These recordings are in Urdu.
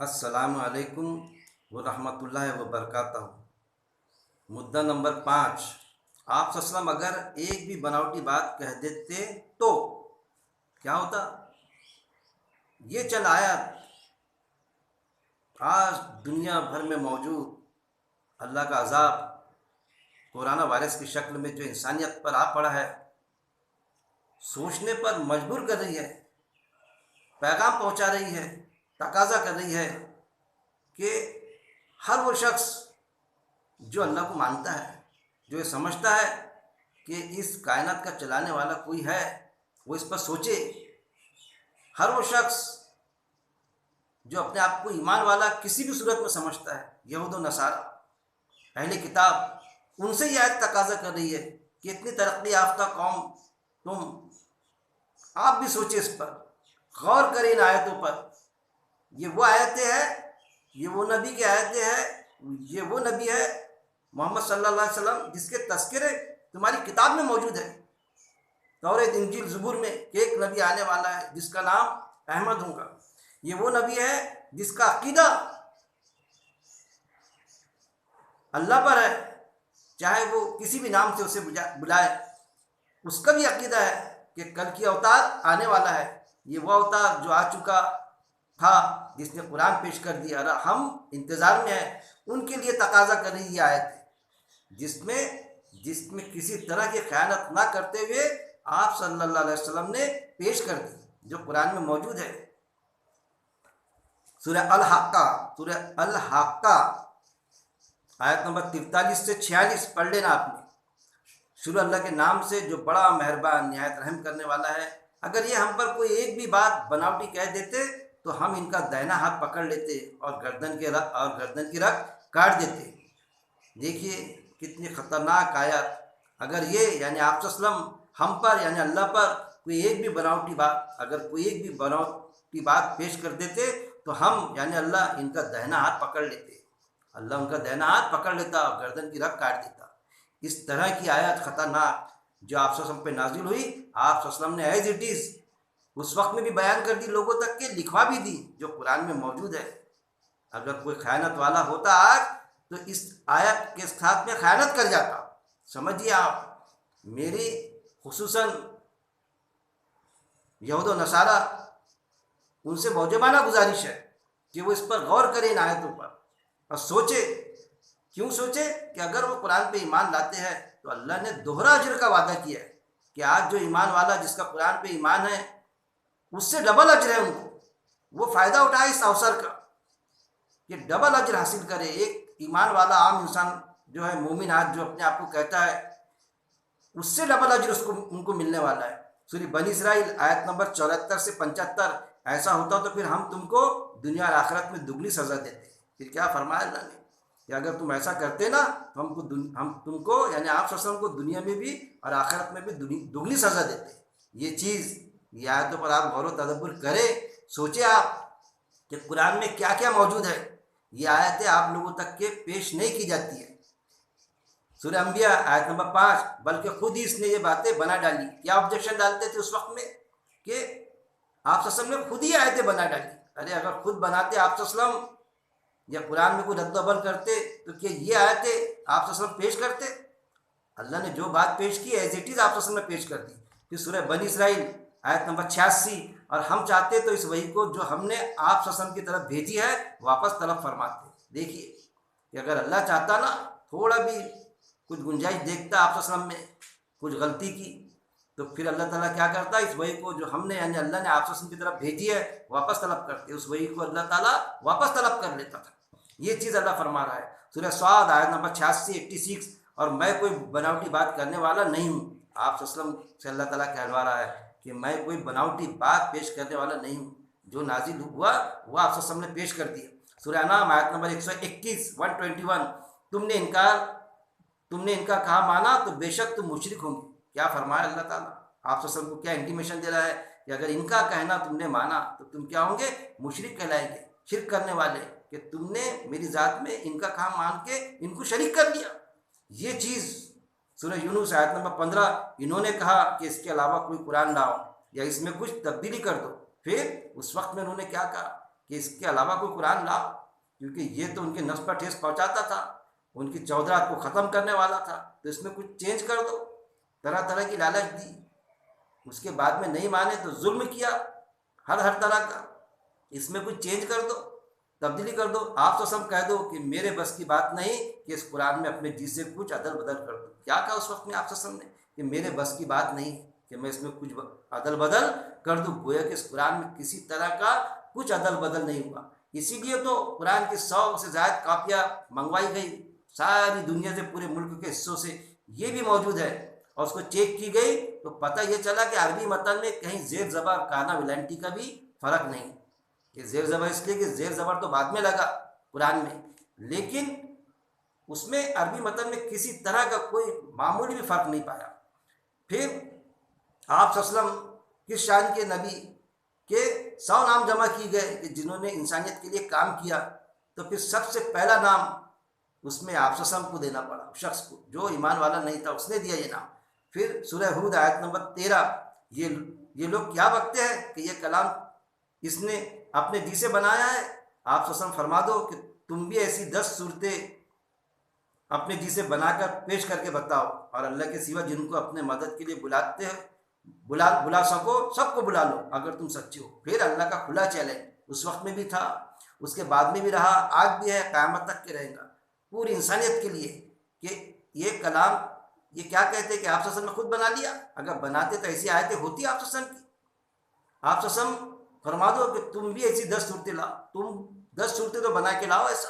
السلام علیکم ورحمۃ اللہ وبرکاتہ۔ مدعا نمبر 5، آپ صلی اللہ علیہ وسلم اگر ایک بھی بناوٹی بات کہہ دیتے تو کیا ہوتا؟ یہ چند آیات آج دنیا بھر میں موجود اللہ کا عذاب کورونا وائرس کی شکل میں جو انسانیت پر آ پڑا ہے، سوچنے پر مجبور کر رہی ہے، پیغام پہنچا رہی ہے، تقاضا کر رہی ہے کہ ہر وہ شخص جو اللہ کو مانتا ہے، جو یہ سمجھتا ہے کہ اس کائنات کا چلانے والا کوئی ہے، وہ اس پر سوچے۔ ہر وہ شخص جو اپنے آپ کو ایمان والا کسی بھی صورت میں سمجھتا ہے، یہود و نصارہ، اہل کتاب، ان سے یہ آیت تقاضا کر رہی ہے کہ اتنی ترقی یافتہ قوم آپ بھی سوچیں، اس پر غور کریں، ان آیتوں پر۔ یہ وہ آیتیں ہیں، یہ وہ نبی کی آیتیں ہیں، یہ وہ نبی ہے محمد صلی اللہ علیہ وسلم جس کے تذکرے تمہاری کتاب میں موجود ہے، تورات، انجیل، زبور میں، کہ ایک نبی آنے والا ہے جس کا نام احمد ہوگا۔ یہ وہ نبی ہے جس کا عقیدہ اللہ پر ہے، چاہے وہ کسی بھی نام سے اسے بلائے، اس کا بھی عقیدہ ہے کہ کل کی اوتار آنے والا ہے، یہ وہ اوتار جو آ چکا تھا، جس نے قرآن پیش کر دیا، اور ہم انتظار میں ہیں۔ ان کے لیے تقاضا کر رہی یہ آیت ہے جس میں کسی طرح کی خیانت نہ کرتے ہوئے آپ صلی اللہ علیہ وسلم نے پیش کر دی، جو قرآن میں موجود ہے۔ سورہ الحاقہ آیت نمبر 43 سے 46 پڑھ لینا آپ نے۔ شروع اللہ کے نام سے جو بڑا مہربان نہایت رحم کرنے والا ہے۔ اگر یہ ہم پر کوئی ایک بھی بات بناوٹی کہہ دیتے تو ہم ان کا دائنا ہاتھ پکڑ لیتے اور گردن کی رگ کاٹ دیتے۔ دیکھیے کتنی خطرناک آیات۔ اگر یہ یعنی آپ صلی اللہ علیہ وسلم ہم پر یعنی اللہ پر کوئی ایک بھی بناوٹی بات پیش کر دیتے تو ہم یعنی اللہ ان کا دائنا ہاتھ پکڑ لیتے، اللہ ان کا دائنا ہاتھ پکڑ لیتا اور گردن کی رگ کاٹ دیتا۔ اس طرح کی آیات خطرناک جو آپ صلی اللہ علیہ وسلم پہ نازل ہوئی، آپ صلی اللہ علیہ وسلم نے ایز اٹ از اس وقت میں بھی بیان کر دی، لوگوں تک کے لکھوا بھی دی، جو قرآن میں موجود ہے۔ اگر کوئی خیانت والا ہوتا آج تو اس آیت کے ساتھ میں خیانت کر جاتا۔ سمجھیے آپ، میری خصوصاً یہود و نصارہ ان سے موجبانہ گزارش ہے کہ وہ اس پر غور کریں، ان آیتوں پر، اور سوچے۔ کیوں سوچے؟ کہ اگر وہ قرآن پہ ایمان لاتے ہیں تو اللہ نے دوہرا اجر کا وعدہ کیا ہے کہ آج جو ایمان والا جس کا قرآن پہ ایمان ہے، اس سے ڈبل اجر ہے ان کو۔ وہ فائدہ اٹھائے اس اوسر کا کہ ڈبل اجر حاصل کرے۔ ایک ایمان والا عام انسان جو ہے، مومن آج جو اپنے آپ کو کہتا ہے، اس سے ڈبل اجر ان کو ملنے والا ہے۔ سورہ بنی اسرائیل آیت نمبر 74 سے 75۔ ایسا ہوتا تو پھر ہم تم کو دنیا اور آخرت میں دگنی سزا دیتے۔ پھر کیا فرمایا اللہ نے کہ اگر تم ایسا کرتے نا تو ہم تم کو یعنی آپ صلی اللہ علیہ وسلم کو دنیا میں بھی اور آخرت میں بھی دگنی سزا دیتے۔ یہ آیتوں پر آپ غور و تدبر کریں، سوچیں آپ کہ قرآن میں کیا کیا موجود ہے۔ یہ آیتیں آپ لوگوں تک کے پیش نہیں کی جاتی ہیں۔ سورہ انبیاء آیت نمبر 5، بلکہ خود ہی اس نے یہ باتیں بنا ڈالی۔ کیا آبجیکشن ڈالتے تھے اس وقت میں کہ آپ صلی اللہ علیہ وسلم نے خود ہی آیتیں بنا ڈالی۔ ارے اگر خود بناتے آپ صلی اللہ علیہ وسلم یا قرآن میں کوئی رد و بدل کرتے تو کیا یہ آیتیں آپ صلی اللہ علیہ وسلم پیش کرتے؟ اللہ نے جو بات پیش کی ایز اٹ از آپ صلی اللہ علیہ وسلم نے پیش کر دی۔ پھر سورہ بنی اسرائیل آیت نمبر 86، اور ہم چاہتے تو اس وحی کو جو ہم نے آپ صلی اللہ علیہ وسلم کی طرف بھیجی ہے واپس طلب فرماتے۔ دیکھیے کہ اگر اللہ چاہتا نا تھوڑا بھی کچھ گنجائش دیکھتا آپ صلی اللہ علیہ وسلم میں کچھ غلطی کی، تو پھر اللہ تعالیٰ کیا کرتا، اس وحی کو جو ہم نے یعنی اللہ نے آپ صلی اللہ علیہ وسلم کی طرف بھیجی ہے واپس طلب کرتے، اس وحی کو اللہ تعالیٰ واپس طلب کر لیتا تھا۔ یہ چیز اللہ فرما رہا ہے۔ سورہ صاد آیت نمبر 86 اور میں کوئی بناوٹی بات کرنے والا نہیں ہوں۔ آپ صلی اللہ علیہ وسلم سے اللہ تعالیٰ کہلوا رہا ہے کہ میں کوئی بناوٹی بات پیش کرنے والا نہیں ہوں، جو نازل ہوا وہ آپ صلی اللہ علیہ وسلم نے پیش کر دیا۔ سورہ انعام آیت نمبر 121 تم نے ان کا کہا مانا تو بے شک تم مشرک ہوں گے۔ کیا فرمایا اللہ تعالیٰ؟ آپ صلی اللہ علیہ وسلم کو کیا انٹیمیشن دے رہا ہے کہ اگر ان کا کہنا تم نے مانا تو تم کیا ہوں گے؟ مشرک کہلائیں گے، شرک کرنے والے، کہ تم نے میری ذات میں ان کا کام مان کے ان کو شریک کر دیا۔ یہ چیز سورہ یونس آیت نمبر 15، انہوں نے کہا کہ اس کے علاوہ کوئی قرآن لاؤ یا اس میں کچھ تبدیلی کر دو۔ پھر اس وقت میں انہوں نے کیا کہا کہ اس کے علاوہ کوئی قرآن لاؤ، کیونکہ یہ تو ان کے نفس پر ٹھیس پہنچاتا تھا، ان کی چودراہٹ کو ختم کرنے والا تھا، تو اس میں کچھ چینج کر دو۔ طرح طرح کی لالچ دی، اس کے بعد میں نہیں مانے تو ظلم کیا ہر طرح کا، اس میں کچھ چینج کر دو، تبدیلی کر دو۔ آپ تو سب کہہ دو کہ میرے بس کی بات نہیں کہ اس قرآن میں اپنے جی سے کچھ عدل بدل کر دو۔ کیا کہا اس وقت میں آپ سب نے کہ میرے بس کی بات نہیں کہ میں اس میں کچھ عدل بدل کر دوں؟ گویا کہ اس قرآن میں کسی طرح کا کچھ عدل بدل نہیں ہوا۔ اسی لیے تو قرآن کی 100 سے زائد کاپیاں منگوائی گئی ساری دنیا سے، پورے ملک کے حصوں سے، یہ بھی موجود ہے، اور اس کو چیک کی گئی تو پتہ یہ چلا کہ عربی متن میں کہیں زیر زبر کانا ولانٹی کا بھی فرق نہیں۔ کہ زیر زبر اس لیے کہ زیر زبر تو بعد میں لگا قرآن میں، لیکن اس میں عربی متن میں کسی طرح کا کوئی معمولی بھی فرق نہیں پایا۔ پھر آپ صلی اللہ علیہ وسلم کس شان کے نبی کہ 100 نام جمع کی گئے کہ جنہوں نے انسانیت کے لیے کام کیا، تو پھر سب سے پہلا نام اس میں آپ صلی اللہ علیہ وسلم کو دینا پڑا، شخص کو جو ایمان والا نہیں تھا اس نے دیا یہ نام۔ پھر سورہ ہود آیت نمبر 13، یہ لوگ کیا بکتے ہیں کہ یہ کلام اس نے اپنے جی سے بنایا ہے؟ آپ صلی اللہ علیہ وسلم فرما دو کہ تم بھی ایسی 10 صورتیں اپنے جی سے بنا کر پیش کر کے بتاؤ، اور اللہ کے سوا جن کو اپنے مدد کے لیے بلاتے ہو بلا سکو سب کو بلا لو اگر تم سچے ہو۔ پھر اللہ کا کھلا چیلنج اس وقت میں بھی تھا، اس کے بعد میں بھی رہا، آج بھی ہے، قیامت تک کے رہے گا پوری انسانیت کے لیے، کہ یہ کلام یہ کیا کہتے کہ آپ صلی اللہ علیہ وسلم نے خود بنا لیا؟ اگر بناتے تو ایسی آیتیں ہوتی آپ صلی اللہ علیہ وسلم کی؟ آپ صلی اللہ علیہ وسلم فرما دو کہ تم بھی ایسی 10 صورتیں لاؤ، تم 10 صورتیں تو بنا کے لاؤ ایسا،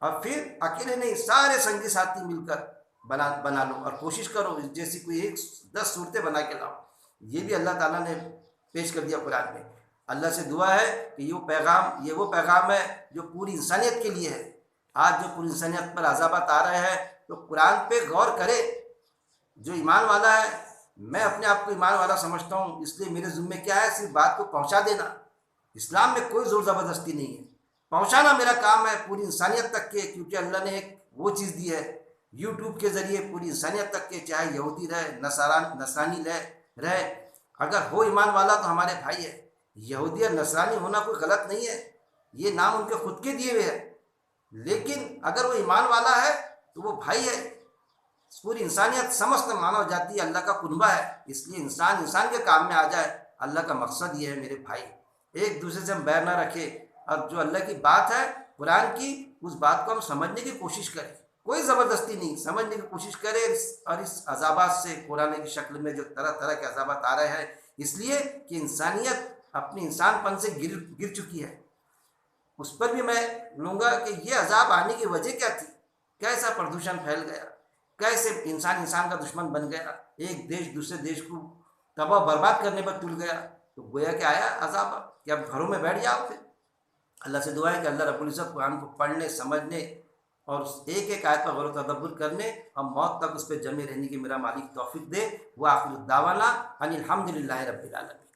اور پھر اکیلے نہیں سارے سنگی ساتھی مل کر بنا لو، اور کوشش کرو جیسی کوئی 10 صورتیں بنا کے لاؤ۔ یہ بھی اللہ تعالیٰ نے پیش کر دیا قرآن میں۔ اللہ سے دعا ہے کہ یہ وہ پیغام ہے جو پوری انسانیت کے لیے ہے۔ آج جو پوری انسانیت پر عذابات آ رہے ہیں تو قرآن پہ غور کرے۔ جو ایمان والا ہے، میں اپنے آپ کو ایمان والا سمجھتا ہوں، اس لیے میرے ذمہ کیا ہے؟ صرف بات کو پہنچا دینا۔ اسلام میں کوئی زور زبردستی نہیں ہے، پہنچانا میرا کام ہے پوری انسانیت تک کے، کیونکہ اللہ نے ایک وہ چیز دی ہے یوٹیوب کے ذریعے پوری انسانیت تک کے، چاہے یہودی رہے نصرانی رہے، اگر ہو ایمان والا تو ہمارے بھائی ہے۔ یہودی اور نصرانی ہونا کوئی غلط نہیں ہے، یہ نام ان کے خود کے دیے ہوئے ہیں، لیکن اگر وہ ایمان والا ہے تو وہ بھائی ہے۔ پوری انسانیت سمست مانو جاتی اللہ کا کنبہ ہے، اس لیے انسان کے کام میں آ جائے۔ اللہ کا مقصد یہ ہے میرے بھائی، ایک دوسرے سے ہم بیر نہ رکھے، اور جو اللہ کی بات ہے قرآن کی، اس بات کو ہم سمجھنے کی کوشش کریں، کوئی زبردستی نہیں، سمجھنے کی کوشش کریں۔ اور اس عذابات سے، قرآن کی شکل میں جو طرح طرح کے عذابات آ رہے ہیں، اس لیے کہ انسانیت اپنی انسان پن سے گر چکی ہے، اس پر بھی میں لوں گا کہ یہ عذاب آنے کی وجہ کیا تھی، کیسا پردوشن پھیل گیا، کیسے انسان کا دشمن بن گیا، ایک دیش دوسرے دیش کو تباہ برباد کرنے پر تل گیا، تو گویا کہ آیا عذاب کہ اب گھروں میں بیٹھ جاؤ۔ پھر اللہ سے دعا ہے کہ اللہ رب العزت قرآن کو پڑھنے، سمجھنے اور ایک ایک آیت پر غور و تدبر کرنے اور موت تک اس پہ جمے رہنے کی میرا مالک توفیق دے۔ وآخر الدعوانا ان الحمد للہ رب العالمین۔